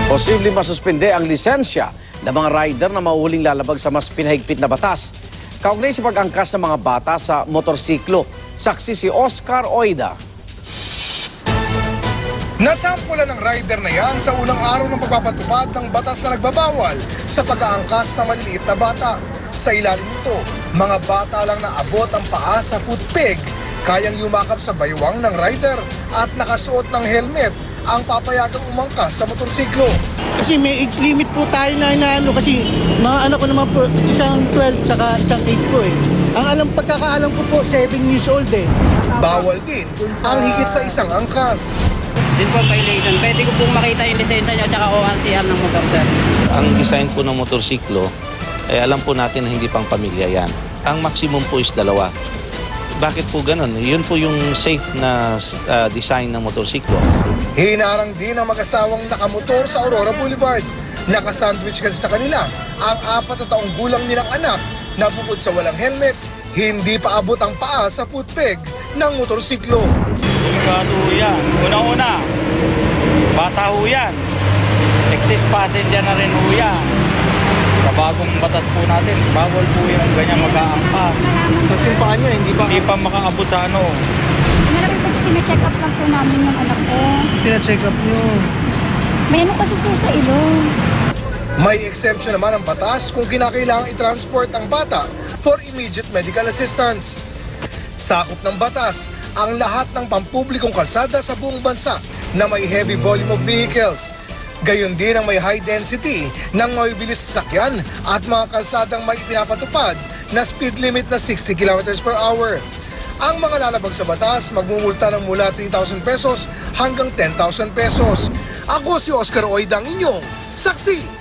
Posibleng masuspende ang lisensya ng mga rider na mauhuling lalabag sa mas pinahigpit na batas. Kaugnay sa pag-angkas ng mga bata sa motorsiklo. Saksi si Oscar Oida. Nasampulan ng rider na yan sa unang araw ng pagpapatupad ng batas na nagbabawal sa pag-aangkas ng maliliit na bata. Sa ilalim nito, mga bata lang na abot ang paa sa footpeg, kayang yumakap sa baywang ng rider at nakasuot ng helmet ang papayagang umangkas sa motorsiklo. Kasi may age limit po tayo na inaano kasi mga anak ko naman po, isang 12 saka isang 8 po eh. Ang pagkakaalam ko po, 7 years old eh. Bawal din ang higit sa isang angkas. Din po violation. Pwede ko pong makita yung lisensya niyo at saka ORCR ng motor, sir. Ang design po ng motorsiklo, alam po natin na hindi pang pamilya yan. Ang maximum po is 2. Bakit po ganun? Yun po yung safe na design ng motorsiklo. Hinarang din ang mag-asawang nakamotor sa Aurora Boulevard. Nakasandwich kasi sa kanila ang 4 na taong gulang nilang anak na bukod sa walang helmet, hindi pa abot ang paa sa footpeg ng motorsiklo. Delikado ho yan. Una-una, bata ho yan. Excess passenger na rin ho yan. Sa bagong batas po natin, bawal po yung ganyan mag-aangkas. Tapos yung paa niya, hindi pa makaabot sa ano. Pina-check up lang po namin yung anak ko. Pina-check up nyo. May ano kasi po sa ilong. May exemption naman ang batas kung kinakailangang i-transport ang bata for immediate medical assistance. Sakop ng batas ang lahat ng pampublikong kalsada sa buong bansa na may heavy volume of vehicles. Gayon din ang may high density ng mabibilis sasakyan at mga kalsadang may pinapatupad na speed limit na 60 km/h. Ang mga lalabag sa batas magmumulta ng mula 3,000 pesos hanggang 10,000 pesos. Ako si Oscar Oida, ang inyong saksi.